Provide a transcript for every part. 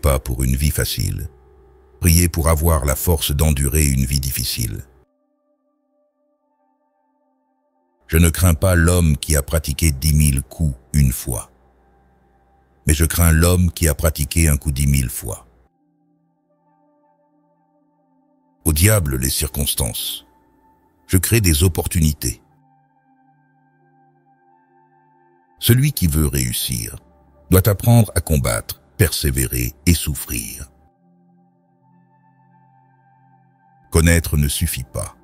pas pour une vie facile. Priez pour avoir la force d'endurer une vie difficile. Je ne crains pas l'homme qui a pratiqué 10 000 coups une fois, mais je crains l'homme qui a pratiqué un coup 10 000 fois. Au diable les circonstances. Je crée des opportunités. Celui qui veut réussir doit apprendre à combattre, persévérer et souffrir. Connaître ne suffit pas.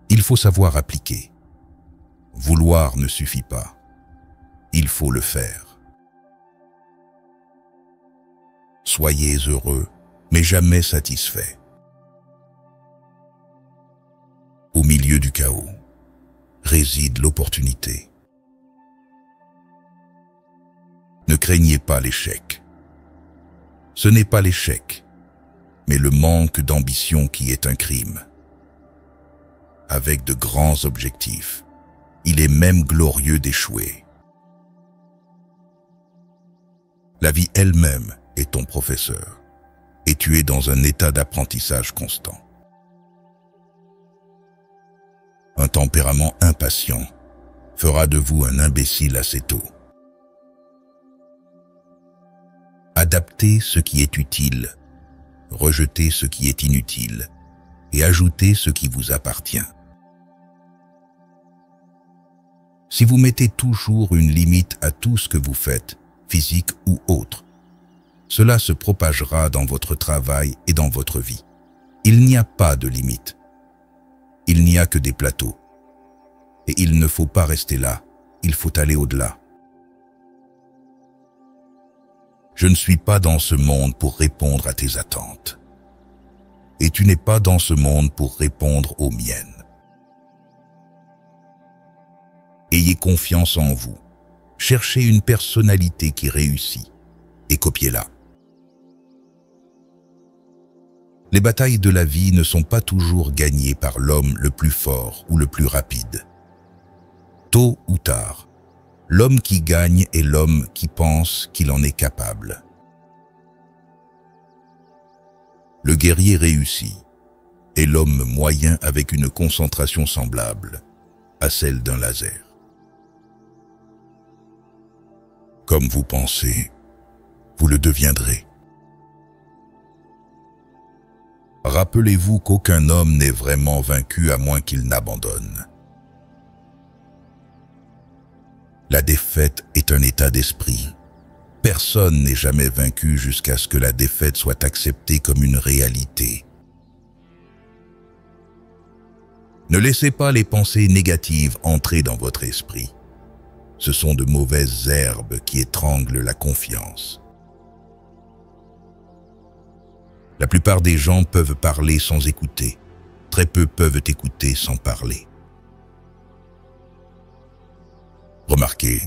Il faut savoir appliquer. Vouloir ne suffit pas. Il faut le faire. Soyez heureux, mais jamais satisfaits. Au milieu du chaos réside l'opportunité. Ne craignez pas l'échec. Ce n'est pas l'échec, mais le manque d'ambition qui est un crime. Avec de grands objectifs, il est même glorieux d'échouer. La vie elle-même est ton professeur, et tu es dans un état d'apprentissage constant. Un tempérament impatient fera de vous un imbécile assez tôt. Adaptez ce qui est utile, rejetez ce qui est inutile et ajoutez ce qui vous appartient. Si vous mettez toujours une limite à tout ce que vous faites, physique ou autre, cela se propagera dans votre travail et dans votre vie. Il n'y a pas de limite. Il n'y a que des plateaux. Et il ne faut pas rester là, il faut aller au-delà. Je ne suis pas dans ce monde pour répondre à tes attentes. Et tu n'es pas dans ce monde pour répondre aux miennes. Ayez confiance en vous. Cherchez une personnalité qui réussit et copiez-la. Les batailles de la vie ne sont pas toujours gagnées par l'homme le plus fort ou le plus rapide. Tôt ou tard, l'homme qui gagne est l'homme qui pense qu'il en est capable. Le guerrier réussi est l'homme moyen avec une concentration semblable à celle d'un laser. Comme vous pensez, vous le deviendrez. Rappelez-vous qu'aucun homme n'est vraiment vaincu à moins qu'il n'abandonne. La défaite est un état d'esprit. Personne n'est jamais vaincu jusqu'à ce que la défaite soit acceptée comme une réalité. Ne laissez pas les pensées négatives entrer dans votre esprit. Ce sont de mauvaises herbes qui étranglent la confiance. La plupart des gens peuvent parler sans écouter. Très peu peuvent écouter sans parler. Remarquez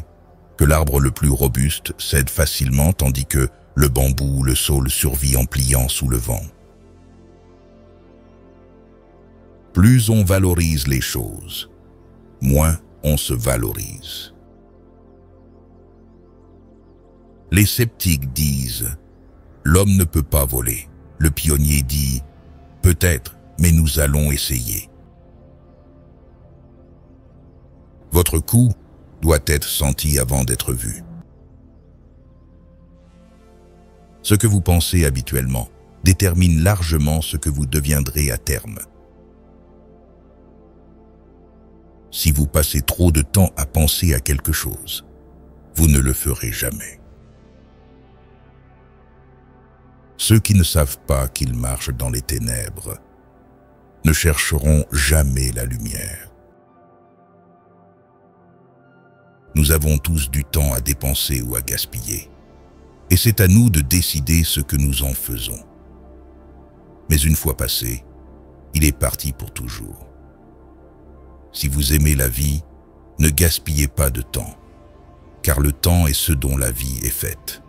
que l'arbre le plus robuste cède facilement tandis que le bambou ou le saule survit en pliant sous le vent. Plus on valorise les choses, moins on se valorise. Les sceptiques disent « L'homme ne peut pas voler ». Le pionnier dit « Peut-être, mais nous allons essayer ». Votre coup doit être senti avant d'être vu. Ce que vous pensez habituellement détermine largement ce que vous deviendrez à terme. Si vous passez trop de temps à penser à quelque chose, vous ne le ferez jamais. Ceux qui ne savent pas qu'ils marchent dans les ténèbres ne chercheront jamais la lumière. Nous avons tous du temps à dépenser ou à gaspiller, et c'est à nous de décider ce que nous en faisons. Mais une fois passé, il est parti pour toujours. Si vous aimez la vie, ne gaspillez pas de temps, car le temps est ce dont la vie est faite.